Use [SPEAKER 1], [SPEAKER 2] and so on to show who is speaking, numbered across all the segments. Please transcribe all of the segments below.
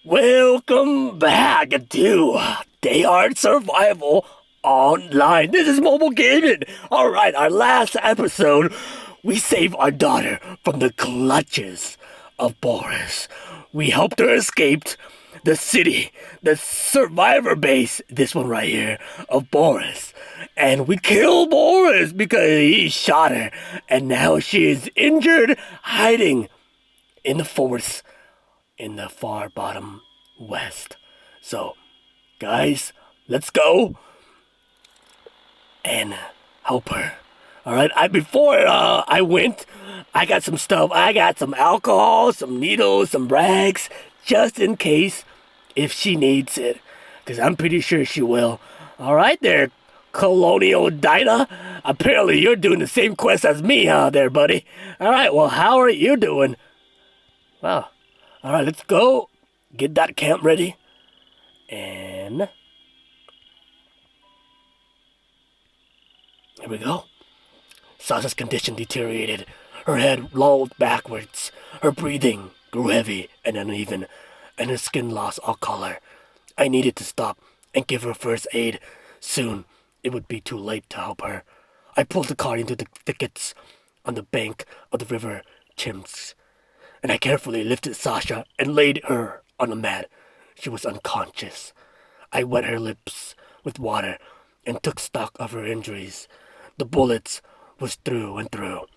[SPEAKER 1] Welcome back to Day Hard Survival Online. This is mobile gaming. Alright, our last episode, we saved our daughter from the clutches of Boris. We helped her escape the city, the survivor base, this one right here, of Boris. And we killed Boris because he shot her. And now she is injured, hiding in the forest in the far bottom west. So, guys, let's go and help her. Alright, before I went, I got some stuff. I got some alcohol, some needles, some rags, just in case if she needs it. Because I'm pretty sure she will. Alright there, Colonial Dinah. Apparently you're doing the same quest as me, huh there, buddy? Alright, well, how are you doing? Wow. Alright, let's go. Get that camp ready. And here we go. Sasha's condition deteriorated. Her head lolled backwards. Her breathing grew heavy and uneven, and her skin lost all color. I needed to stop and give her first aid. Soon, it would be too late to help her. I pulled the car into the thickets on the bank of the river Chimps, and I carefully lifted Sasha and laid her on a mat. She was unconscious. I wet her lips with water and took stock of her injuries. The bullets was through and through.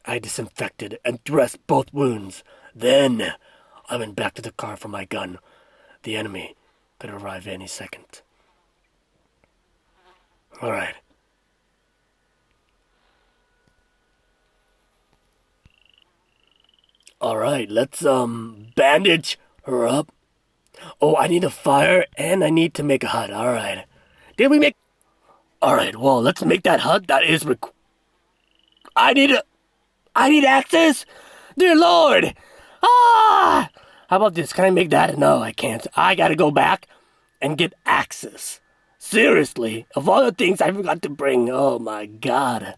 [SPEAKER 1] I disinfected and dressed both wounds. Then I went back to the car for my gun. The enemy could arrive any second. All right. Alright, let's bandage her up. Oh, I need a fire and I need to make a hut. Alright. Did we make... Alright, well, let's make that hut. That is I need access? Dear Lord! Ah! How about this? Can I make that? No, I can't. I gotta go back and get access. Seriously, of all the things I forgot to bring. Oh my god.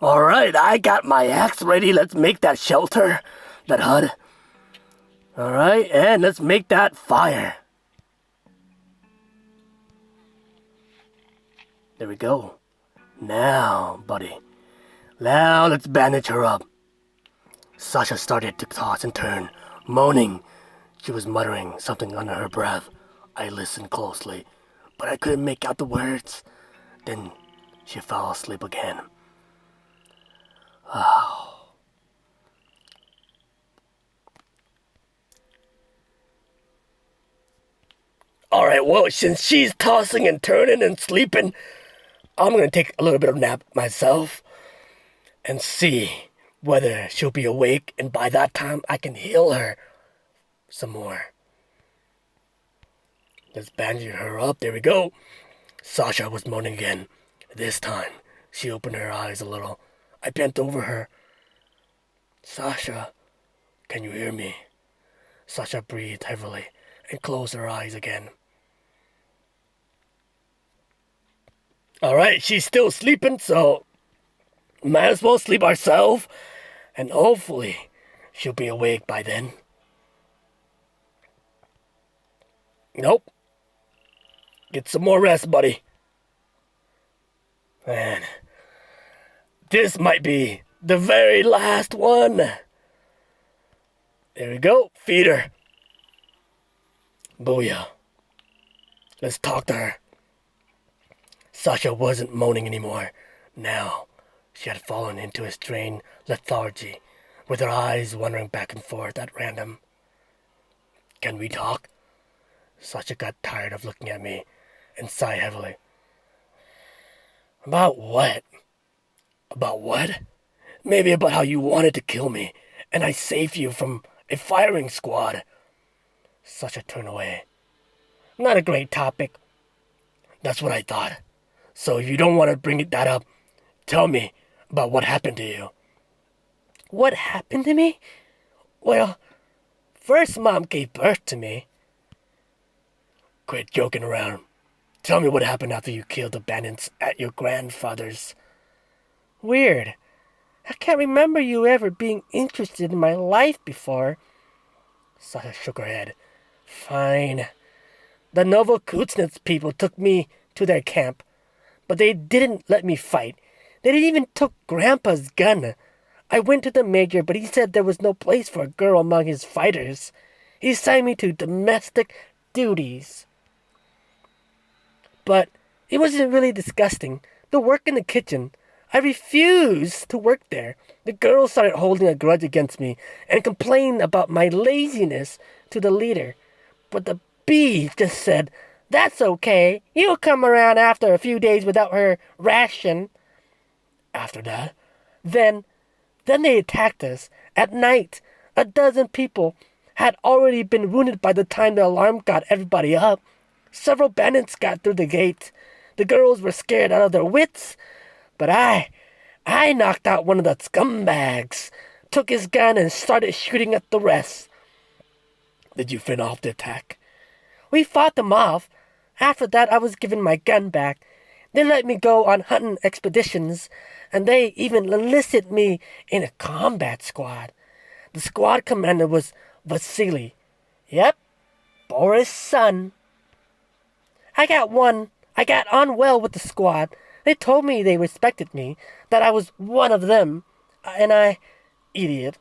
[SPEAKER 1] Alright, I got my axe ready. Let's make that shelter. That hut. Alright, and let's make that fire. There we go. Now, buddy. Now let's bandage her up. Sasha started to toss and turn, moaning. She was muttering something under her breath. I listened closely, but I couldn't make out the words. Then she fell asleep again. Oh. Alright, well, since she's tossing and turning and sleeping, I'm gonna take a little bit of nap myself and see whether she'll be awake, and by that time I can heal her some more. Let's bandage her up. There we go. Sasha was moaning again. This time, she opened her eyes a little. I bent over her. Sasha, can you hear me? Sasha breathed heavily and closed her eyes again. Alright, she's still sleeping, so might as well sleep ourselves, and hopefully she'll be awake by then. Nope. Get some more rest, buddy. Man, this might be the very last one. There we go. Feed her. Booyah. Let's talk to her. Sasha wasn't moaning anymore. Now, she had fallen into a strained lethargy, with her eyes wandering back and forth at random. Can we talk? Sasha got tired of looking at me and sighed heavily. About what? About what? Maybe about how you wanted to kill me, and I saved you from a firing squad. Sasha turned away. Not a great topic. That's what I thought. So if you don't want to bring that up, tell me about what happened to you. What happened to me? Well, first Mom gave birth to me. Quit joking around. Tell me what happened after you killed the bandits at your grandfather's. Weird. I can't remember you ever being interested in my life before. Sasha shook her head. Fine. The Novokuznets people took me to their camp, but they didn't let me fight. They didn't even took Grandpa's gun. I went to the major, but he said there was no place for a girl among his fighters. He assigned me to domestic duties. But it wasn't really disgusting. The work in the kitchen. I refused to work there. The girls started holding a grudge against me and complained about my laziness to the leader. But the bee just said, "That's okay. You'll come around after a few days without her ration." After that, then they attacked us. At night, a dozen people had already been wounded by the time the alarm got everybody up. Several bandits got through the gate. The girls were scared out of their wits. But I knocked out one of the scumbags, took his gun and started shooting at the rest. Did you fend off the attack? We fought them off. After that, I was given my gun back. They let me go on hunting expeditions, and they even enlisted me in a combat squad. The squad commander was Vasily. Yep, Boris' son. I got on well with the squad. They told me they respected me, that I was one of them, and I, idiot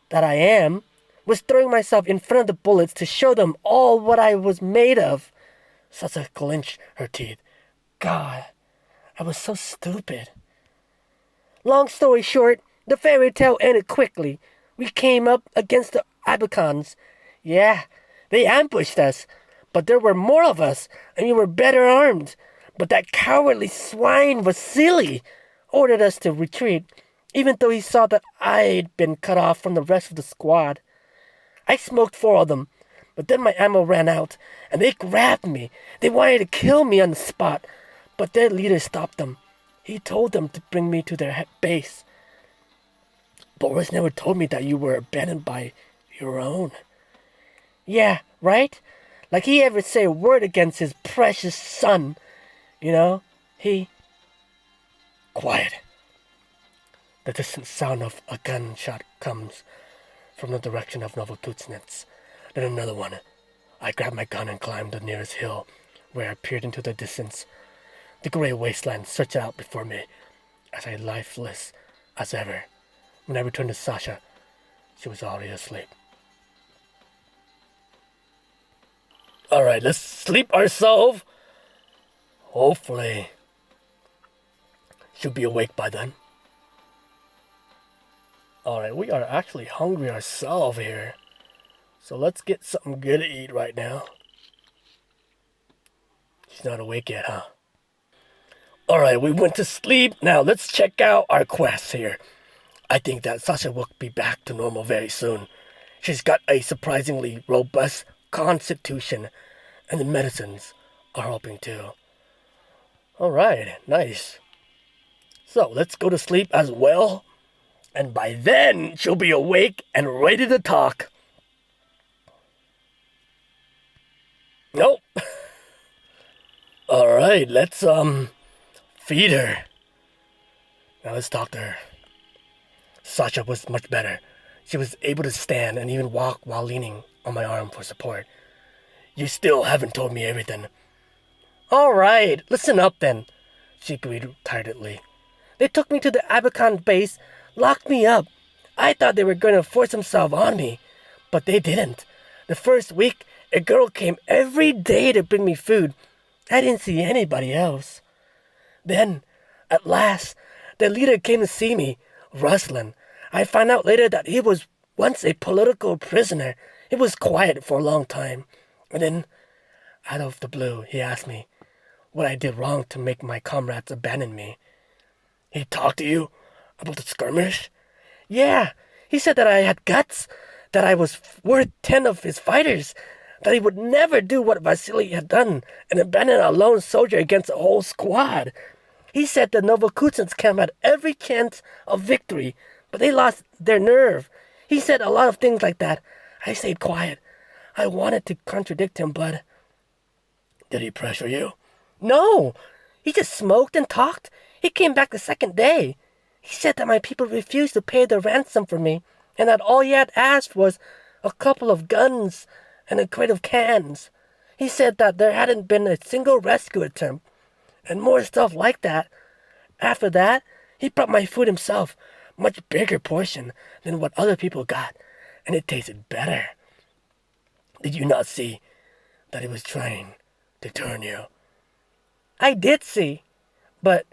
[SPEAKER 1] that I am, was throwing myself in front of the bullets to show them all what I was made of. Sasha clenched her teeth. God, I was so stupid. Long story short, the fairy tale ended quickly. We came up against the Abakans. Yeah, they ambushed us, but there were more of us, and we were better armed. But that cowardly swine Vasily ordered us to retreat, even though he saw that I'd been cut off from the rest of the squad. I smoked 4 of them, but then my ammo ran out, and they grabbed me. They wanted to kill me on the spot, but their leader stopped them. He told them to bring me to their base. Boris never told me that you were abandoned by your own. Yeah, right? Like he ever say a word against his precious son. You know, he... Quiet. The distant sound of a gunshot comes from the direction of Novokuznets. Then another one. I grabbed my gun and climbed the nearest hill, where I peered into the distance. The gray wasteland stretched out before me, as I lifeless as ever. When I returned to Sasha, she was already asleep. Alright, let's sleep ourselves. Hopefully, she'll be awake by then. Alright, we are actually hungry ourselves here. So let's get something good to eat right now. She's not awake yet, huh? Alright, we went to sleep. Now let's check out our quests here. I think that Sasha will be back to normal very soon. She's got a surprisingly robust constitution, and the medicines are helping too. Alright, nice. So let's go to sleep as well. And by then, she'll be awake and ready to talk. Nope. Alright, let's feed her. Now let's talk to her. Sasha was much better. She was able to stand and even walk while leaning on my arm for support. You still haven't told me everything. Alright, listen up then, she agreed tiredly. They took me to the Abakan base, locked me up. I thought they were going to force themselves on me, but they didn't. The first week, a girl came every day to bring me food. I didn't see anybody else. Then, at last, the leader came to see me, Ruslan. I found out later that he was once a political prisoner. He was quiet for a long time. And then, out of the blue, he asked me what I did wrong to make my comrades abandon me. He talked to you about the skirmish? Yeah, he said that I had guts, that I was worth 10 of his fighters, that he would never do what Vasily had done and abandon a lone soldier against a whole squad. He said the Novokuznets camp had every chance of victory, but they lost their nerve. He said a lot of things like that. I stayed quiet. I wanted to contradict him, but... Did he pressure you? No, he just smoked and talked. He came back the second day. He said that my people refused to pay the ransom for me, and that all he had asked was a couple of guns and a crate of cans. He said that there hadn't been a single rescue attempt, and more stuff like that. After that, he brought my food himself, much bigger portion than what other people got, and it tasted better. Did you not see that he was trying to turn you? I did see, but,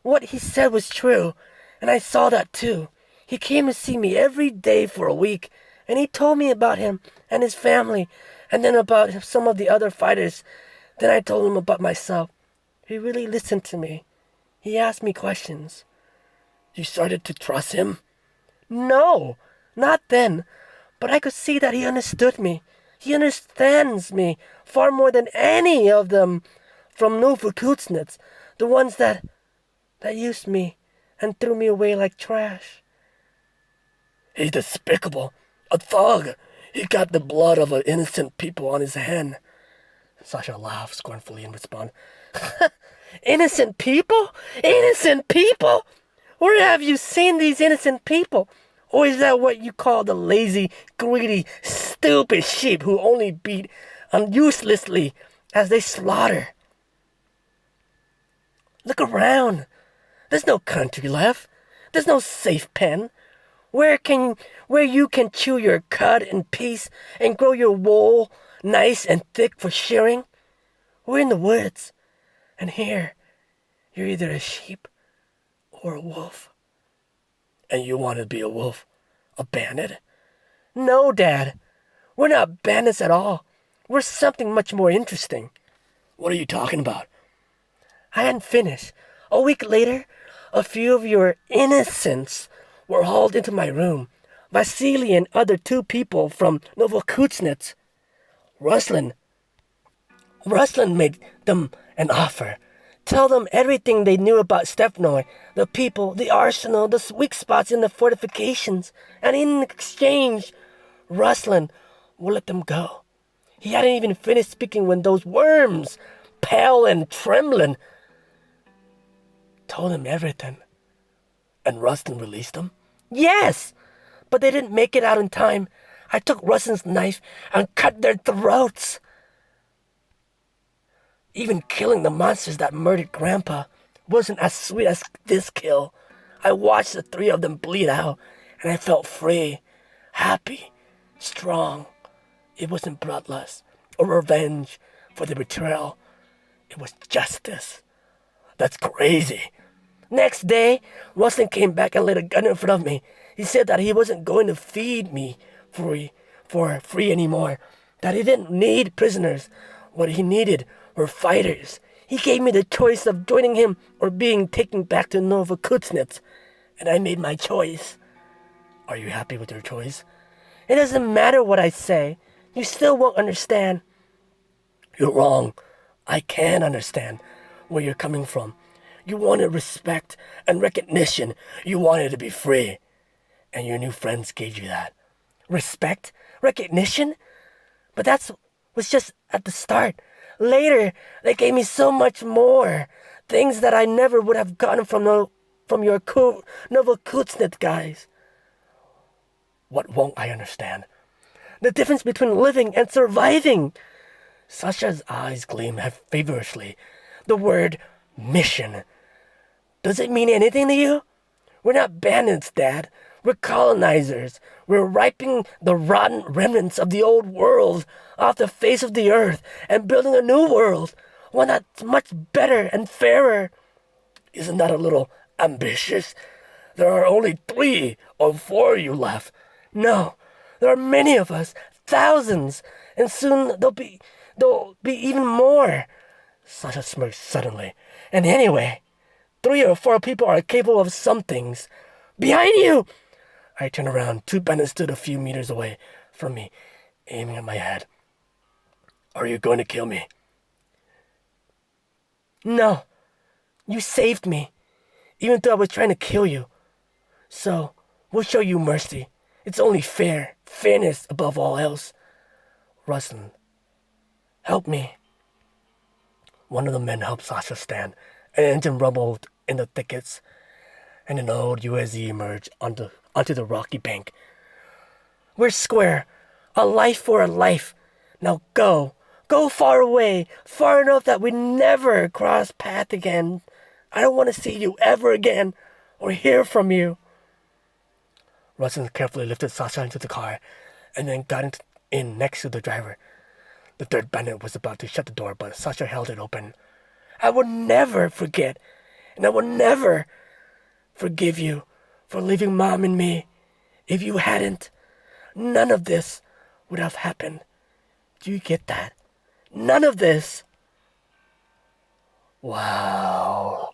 [SPEAKER 1] what he said was true, and I saw that too. He came to see me every day for a week, and he told me about him and his family, and then about some of the other fighters. Then I told him about myself. He really listened to me. He asked me questions. You started to trust him? No, not then. But I could see that he understood me. He understands me far more than any of them from Novokuznets, the ones that used me and threw me away like trash. He's despicable. A thug. He got the blood of innocent people on his hand. Sasha laughed scornfully and responded, Innocent people? Innocent people? Where have you seen these innocent people? Or is that what you call the lazy, greedy, stupid sheep who only beat uselessly as they slaughter? Look around. There's no country left. There's no safe pen. Where you can chew your cud in peace and grow your wool nice and thick for shearing? We're in the woods. And here, you're either a sheep or a wolf. And you want to be a wolf? A bandit? No, Dad. We're not bandits at all. We're something much more interesting. What are you talking about? I hadn't finished. A week later, a few of your innocents were hauled into my room. Vasily and other 2 people from Novokuznets. Ruslan made them an offer. Tell them everything they knew about Stepnoy, the people, the arsenal, the weak spots in the fortifications. And in exchange, Ruslan will let them go. He hadn't even finished speaking when those worms, pale and trembling, told him everything. And Ruslan released them? Yes! But they didn't make it out in time. I took Ruslan's knife and cut their throats. Even killing the monsters that murdered Grandpa wasn't as sweet as this kill. I watched the 3 of them bleed out, and I felt free, happy, strong. It wasn't bloodlust or revenge for the betrayal. It was justice. That's crazy. Next day, Ruslan came back and laid a gun in front of me. He said that he wasn't going to feed me for free anymore, that he didn't need prisoners. What he needed were fighters. He gave me the choice of joining him or being taken back to Novokuznets, and I made my choice. Are you happy with your choice? It doesn't matter what I say. You still won't understand. You're wrong. I can understand where you're coming from. You wanted respect and recognition. You wanted to be free. And your new friends gave you that. Respect? Recognition? But that was just at the start. Later, they gave me so much more. Things that I never would have gotten from your Novokuznet guys. What won't I understand? The difference between living and surviving. Sasha's eyes gleamed feverishly. The word mission. Does it mean anything to you? We're not bandits, Dad. We're colonizers. We're wiping the rotten remnants of the old world off the face of the earth and building a new world, one that's much better and fairer. Isn't that a little ambitious? There are only 3 or 4 of you left. No, there are many of us, thousands, and soon there'll be even more. Sasha smirked suddenly. And anyway, 3 or 4 people are capable of some things. Behind you! I turned around. 2 bandits stood a few meters away from me, aiming at my head. Are you going to kill me? No. You saved me, even though I was trying to kill you. So, we'll show you mercy. It's only fair. Fairness above all else. Ruslan, help me. One of the men helped Sasha stand. An engine rumbled in the thickets, and an old USZ emerged onto the rocky bank. We're square. A life for a life. Now go. Go far away. Far enough that we never cross paths again. I don't want to see you ever again or hear from you. Russell carefully lifted Sasha into the car and then got in next to the driver. The third bandit was about to shut the door, but Sasha held it open. I will never forget, and I will never forgive you for leaving Mom and me. If you hadn't, none of this would have happened. Do you get that? None of this. Wow.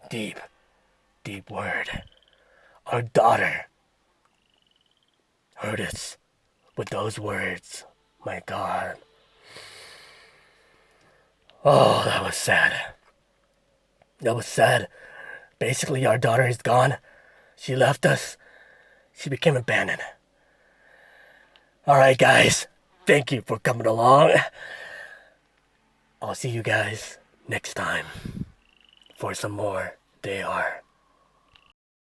[SPEAKER 1] Deep, deep word. Our daughter heard us with those words. My God. Oh, that was sad. That was sad. Basically, our daughter is gone. She left us. She became abandoned. Alright, guys. Thank you for coming along. I'll see you guys next time for some more They Are.